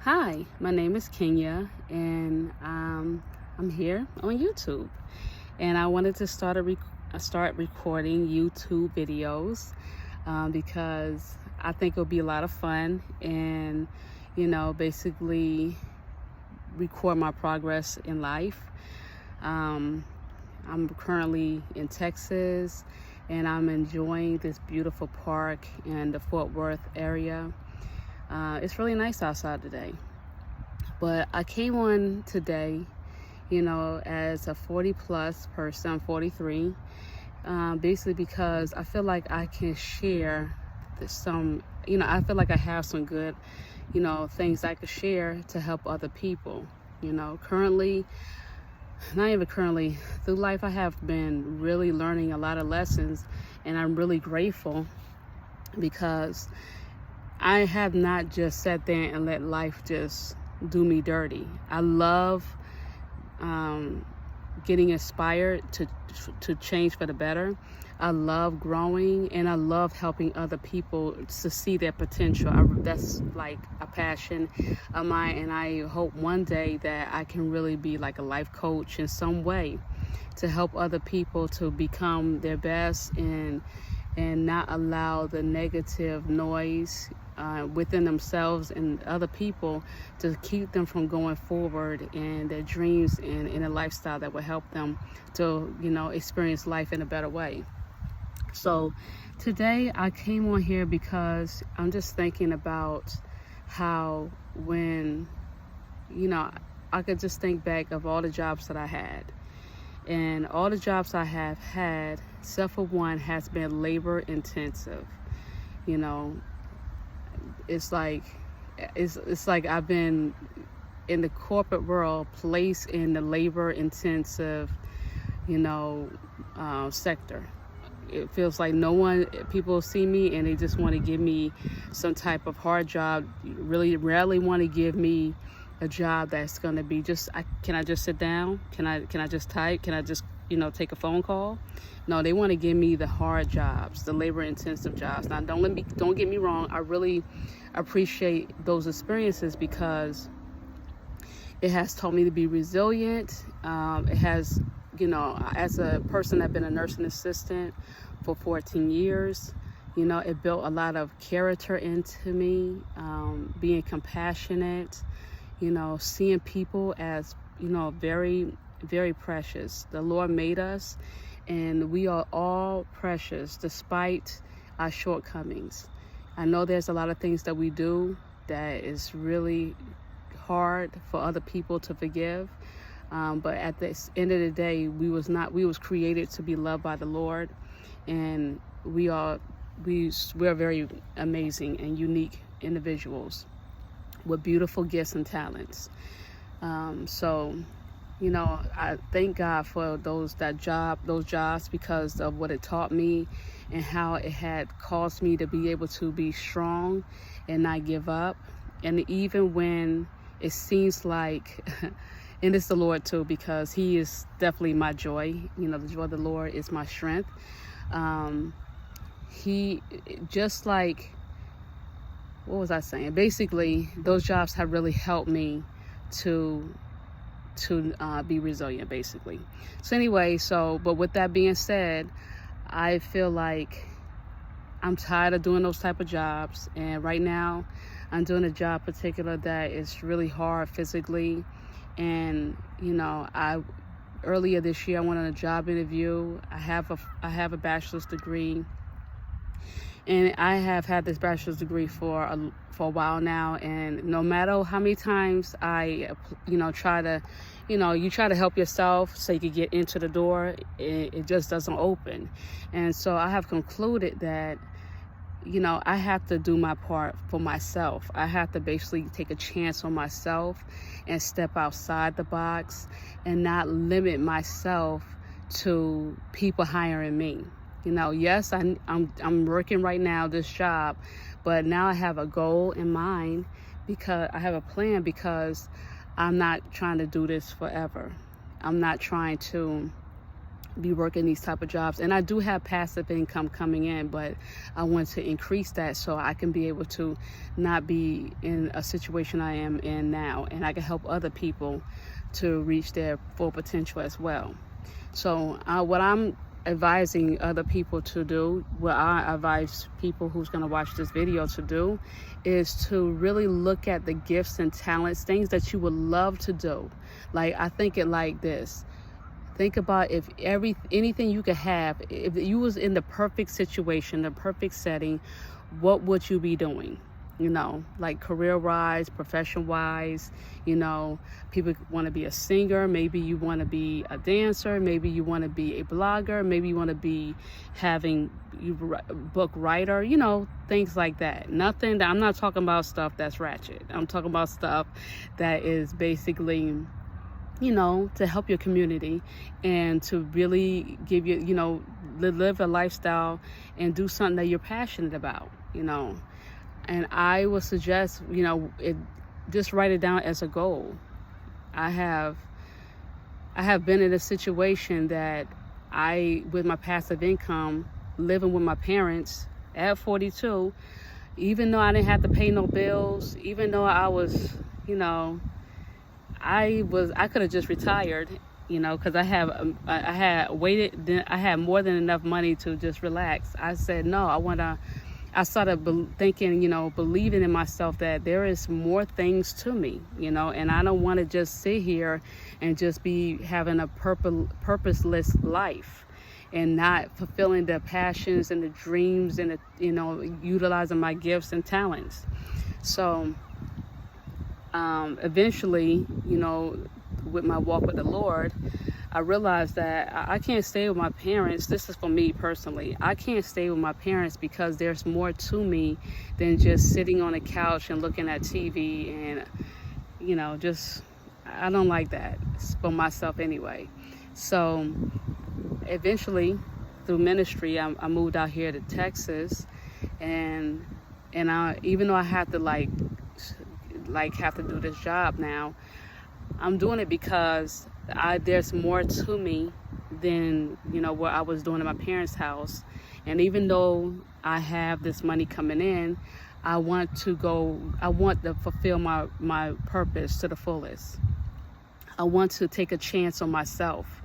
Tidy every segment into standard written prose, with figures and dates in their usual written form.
Hi, my name is Kenya, and I'm here on YouTube. And I wanted to start recording YouTube videos because I think it'll be a lot of fun, and basically record my progress in life. Um, I'm currently in Texas, and I'm enjoying this beautiful park in the Fort Worth area. It's really nice outside today. But I came on today, as a 40 plus person. I'm 43, basically because I feel like I can share I feel like I have some good, things I could share to help other people. Currently, not even currently, through life, I have been really learning a lot of lessons, and I'm really grateful because I have not just sat there and let life just do me dirty. I love getting inspired to change for the better. I love growing, and I love helping other people to see their potential. That's like a passion of mine, and I hope one day that I can really be like a life coach in some way to help other people to become their best and not allow the negative noise within themselves and other people to keep them from going forward in their dreams and in a lifestyle that will help them to, experience life in a better way. So today I came on here because I'm just thinking about how when, I could just think back of all the jobs that I had. And all the jobs I have had, except for one, has been labor intensive. You know, it's like I've been in the corporate world, placed in the labor intensive, sector. It feels like people see me and they just want to give me some type of hard job. Really rarely want to give me a job that's going to be can I just sit down? Can I just type? Can I just, take a phone call? No, they want to give me the hard jobs, the labor intensive jobs. Now, don't get me wrong. I really appreciate those experiences because it has taught me to be resilient. It has, as a person that's been a nursing assistant for 14 years, it built a lot of character into me, being compassionate, seeing people as, very, very precious. The Lord made us, and we are all precious despite our shortcomings. I know there's a lot of things that we do that is really hard for other people to forgive. But at the end of the day, we was created to be loved by the Lord, and we're very amazing and unique individuals with beautiful gifts and talents. So, I thank God for those jobs because of what it taught me and how it had caused me to be able to be strong and not give up. And even when it seems like, and it's the Lord too, because He is definitely my joy. The joy of the Lord is my strength. He just like, what was I saying? Basically, those jobs have really helped me to be resilient, basically. So anyway, but with that being said, I feel like I'm tired of doing those type of jobs, and right now I'm doing a job particular that is really hard physically. And earlier this year I went on a job interview. I have a bachelor's degree, and I have had this bachelor's degree for a while now. And no matter how many times I, try to, you try to help yourself so you can get into the door, it just doesn't open. And so I have concluded that, I have to do my part for myself. I have to basically take a chance on myself and step outside the box and not limit myself to people hiring me. Yes, I'm working right now this job, but now I have a goal in mind, because I have a plan, because I'm not trying to do this forever. I'm not trying to be working these type of jobs. And I do have passive income coming in, but I want to increase that so I can be able to not be in a situation I am in now, and I can help other people to reach their full potential as well. So what I'm advising other people to do, what I advise people who's going to watch this video to do, is to really look at the gifts and talents, things that you would love to do. Like, I think it like this. Think about if anything you could have, if you was in the perfect situation, the perfect setting, what would you be doing? You know, like career-wise, profession-wise. You know, people want to be a singer. Maybe you want to be a dancer. Maybe you want to be a blogger. Maybe you want to be book writer. You know, things like that. Nothing that, I'm not talking about stuff that's ratchet. I'm talking about stuff that is basically, you know, to help your community and to really give you, you know, live a lifestyle and do something that you're passionate about, you know. And I would suggest, you know, just write it down as a goal. I have been in a situation that with my passive income, living with my parents at 42, even though I didn't have to pay no bills, even though I was, you know, I could have just retired, you know, because I had more than enough money to just relax. I said, no, I started thinking, you know, believing in myself that there is more things to me, you know, and I don't want to just sit here and just be having a purposeless life and not fulfilling the passions and the dreams and, you know, utilizing my gifts and talents. So eventually, you know, with my walk with the Lord, I realized that I can't stay with my parents. This is for me personally. I can't stay with my parents because there's more to me than just sitting on a couch and looking at TV and, you know, just, I don't like that for myself anyway. So eventually, through ministry, I moved out here to Texas, and even though I have to have to do this job now, I'm doing it because there's more to me than, you know, what I was doing in my parents' house. And even though I have this money coming in, I want to fulfill my purpose to the fullest. I want to take a chance on myself.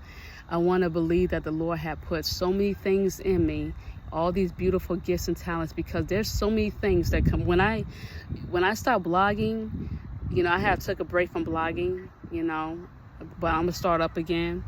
I want to believe that the Lord had put so many things in me, all these beautiful gifts and talents, because there's so many things that come. When I start blogging, you know, I took a break from blogging, you know, but I'm gonna start up again.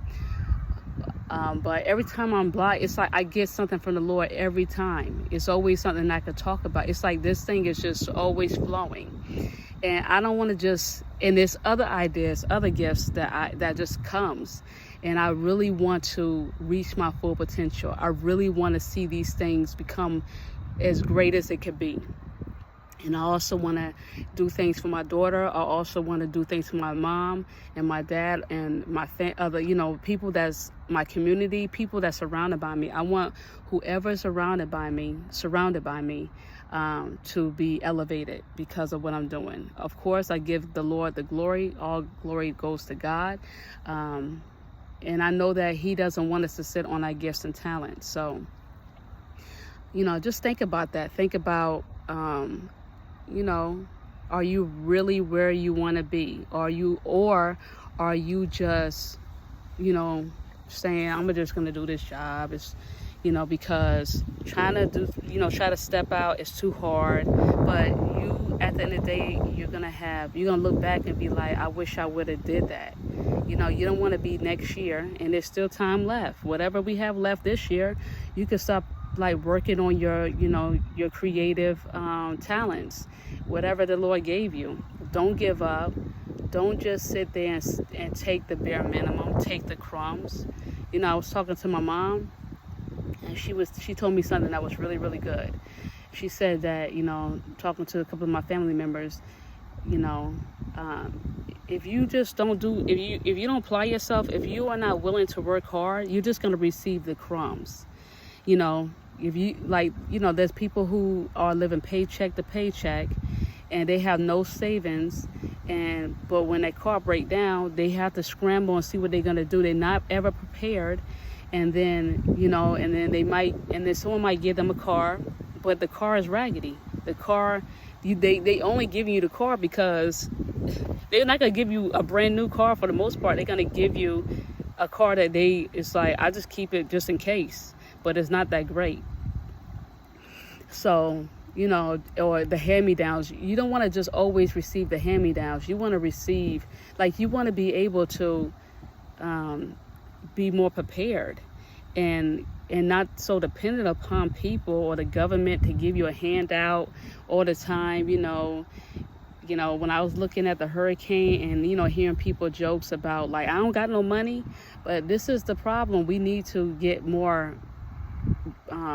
But every time I'm blog, it's like I get something from the Lord every time. It's always something I could talk about. It's like this thing is just always flowing. And I don't want to just, and there's other ideas, other gifts that just comes. And I really want to reach my full potential. I really want to see these things become as great as it could be. And I also want to do things for my daughter. I also want to do things for my mom and my dad and my other, you know, people that's my community, people that's surrounded by me. I want whoever is surrounded by me, to be elevated because of what I'm doing. Of course, I give the Lord the glory. All glory goes to God. And I know that He doesn't want us to sit on our gifts and talents. So, you know, just think about that. Think about, you know, are you really where you want to be? Or are you just, you know, saying, I'm just going to do this job? It's, you know, because try to step out is too hard. But you, at the end of the day, you're going to look back and be like, I wish I would have did that. You know, you don't want to be next year, and there's still time left. Whatever we have left this year, you can stop working on your, you know, your creative talents, whatever the Lord gave you. Don't give up. Don't just sit there and take the bare minimum, take the crumbs. You know, I was talking to my mom, and she told me something that was really, really good. She said that, you know, talking to a couple of my family members, you know, if you just don't if you don't apply yourself, if you are not willing to work hard, you're just going to receive the crumbs. You know, if you you know, there's people who are living paycheck to paycheck and they have no savings, but when their car break down, they have to scramble and see what they're going to do. They're not ever prepared, and then and then someone might give them a car, but the car is raggedy. The car, they only give you the car because they're not gonna give you a brand new car for the most part. They're gonna give you a car that it's like, I just keep it just in case, but it's not that great. So, or the hand-me-downs. You don't want to just always receive the hand-me-downs. You want to receive, you want to be able to be more prepared and not so dependent upon people or the government to give you a handout all the time. When I was looking at the hurricane and, hearing people jokes about, I don't got no money, but this is the problem. We need to get more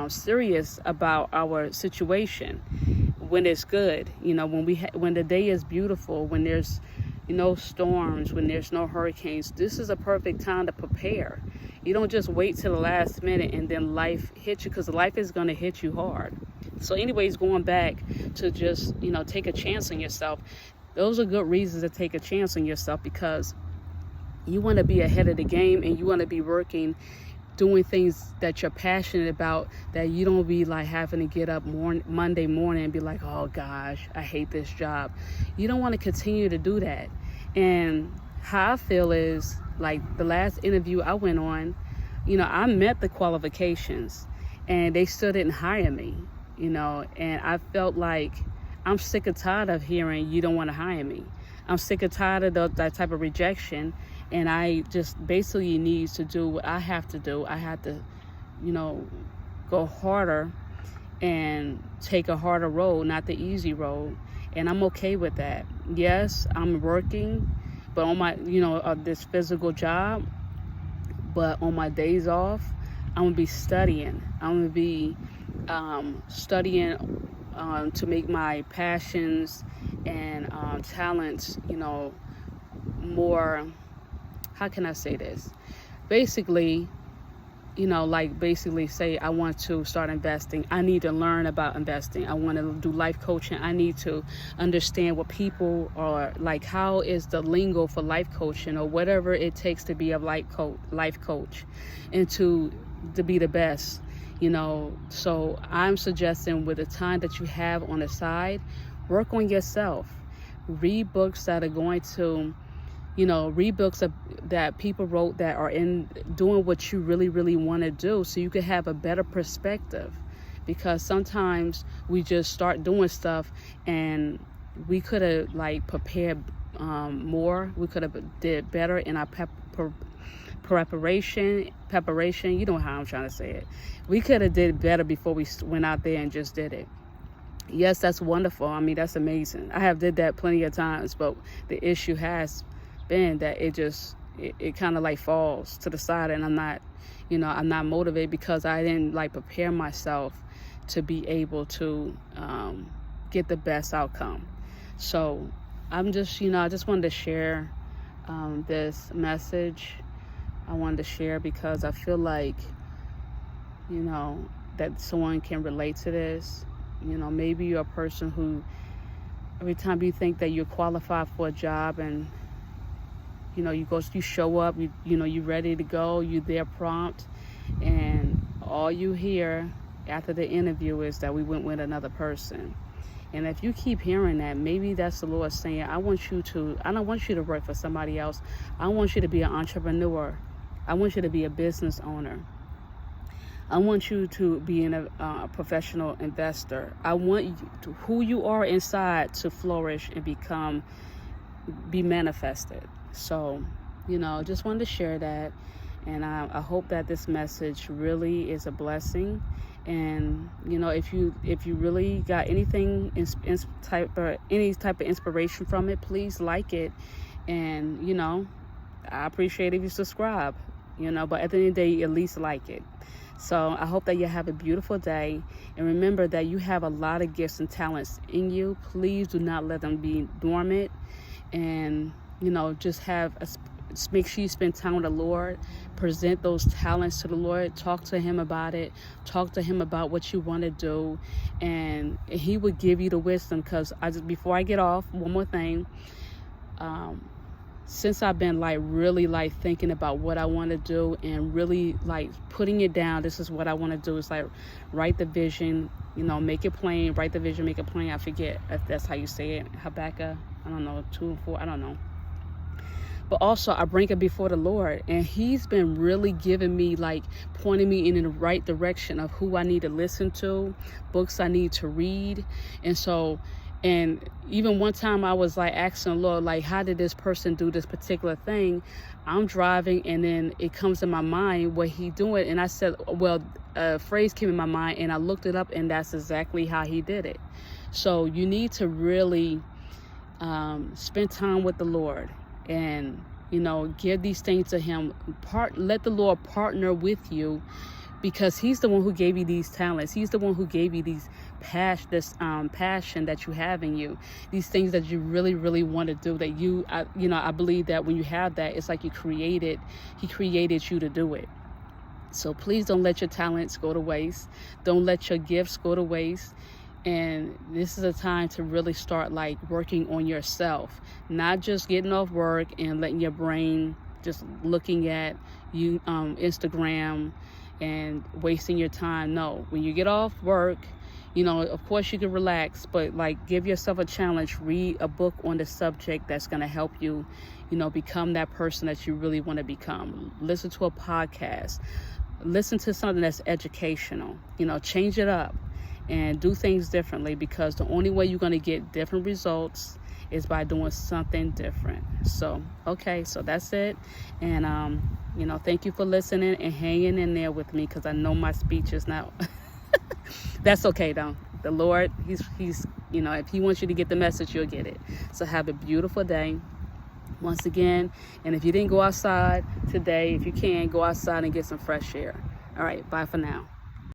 serious about our situation when it's good, when the day is beautiful, when there's storms, when there's no hurricanes. This is a perfect time to prepare. You don't just wait till the last minute and then life hits you, because life is going to hit you hard. So anyways, going back to just take a chance on yourself. Those are good reasons to take a chance on yourself, because you want to be ahead of the game and you want to be working, doing things that you're passionate about, that you don't be having to get up Monday morning and be like, oh gosh, I hate this job. You don't want to continue to do that. And how I feel is, the last interview I went on, I met the qualifications and they still didn't hire me, and I felt like I'm sick and tired of hearing you don't want to hire me. I'm sick and tired of that type of rejection. And I just basically need to do what I have to do. I have to, go harder and take a harder road, not the easy road. And I'm okay with that. Yes, I'm working, but on my, this physical job, but on my days off, I'm gonna be studying. I'm gonna be studying to make my passions and talents, more. How can I say this? Basically, basically say I want to start investing. I need to learn about investing. I want to do life coaching. I need to understand what people are how is the lingo for life coaching, or whatever it takes to be a life coach and to be the best, So I'm suggesting, with the time that you have on the side, work on yourself. Read books that are going to read books that people wrote that are in doing what you really, really want to do, so you can have a better perspective. Because sometimes we just start doing stuff and we could have prepared more. We could have did better in our preparation. You know how I'm trying to say it. We could have did better before we went out there and just did it. Yes, that's wonderful. I mean, that's amazing. I have did that plenty of times, but the issue has been that it kind of falls to the side, and I'm not motivated because I didn't prepare myself to be able to get the best outcome. So I'm just I just wanted to share this message. I wanted to share because I feel like that someone can relate to this. Maybe you're a person who, every time you think that you're qualified for a job and you show up, you're ready to go, you're there prompt, and all you hear after the interview is that we went with another person. And if you keep hearing that, maybe that's the Lord saying, I don't want you to work for somebody else. I want you to be an entrepreneur. I want you to be a business owner. I want you to be a professional investor. I want who you are inside to flourish and be manifested. So, just wanted to share that. And I hope that this message really is a blessing. And, if you really got anything, any type of inspiration from it, please like it. And, I appreciate if you subscribe, but at the end of the day, at least like it. So I hope that you have a beautiful day. And remember that you have a lot of gifts and talents in you. Please do not let them be dormant. And, just make sure you spend time with the Lord. Present those talents to the Lord. Talk to Him about it. Talk to Him about what you want to do. And He will give you the wisdom. Because before I get off, one more thing. since I've been like really like thinking about what I want to do and really like putting it down, this is what I want to do. It's like write the vision, make it plain, write the vision, make it plain. I forget if that's how you say it. Habakkuk, I don't know, 2:4, I don't know. But also I bring it before the Lord, and he's been really giving me, like pointing me in the right direction of who I need to listen to, books I need to read. And even one time I was like asking the Lord, like, how did this person do this particular thing? I'm driving and then it comes in my mind what he doing. And I said, well, a phrase came in my mind and I looked it up, and that's exactly how he did it. So you need to really spend time with the Lord and, give these things to him. Let the Lord partner with you, because he's the one who gave you these talents. He's the one who gave you this passion that you have in you, these things that you really, really want to do, that I believe that when you have that, it's like he created you to do it. So please don't let your talents go to waste. Don't let your gifts go to waste. And this is a time to really start like working on yourself, not just getting off work and letting your brain just looking at Instagram and wasting your time. No, when you get off work, of course you can relax, but like give yourself a challenge. Read a book on the subject that's going to help you, become that person that you really want to become. Listen to a podcast. Listen to something that's educational. Change it up and do things differently, because the only way you're going to get different results is by doing something different. So, okay, so that's it. And, thank you for listening and hanging in there with me, because I know my speech is not, that's okay though. The Lord, he's, if he wants you to get the message, you'll get it. So have a beautiful day once again. And if you didn't go outside today, if you can, go outside and get some fresh air. All right, bye for now.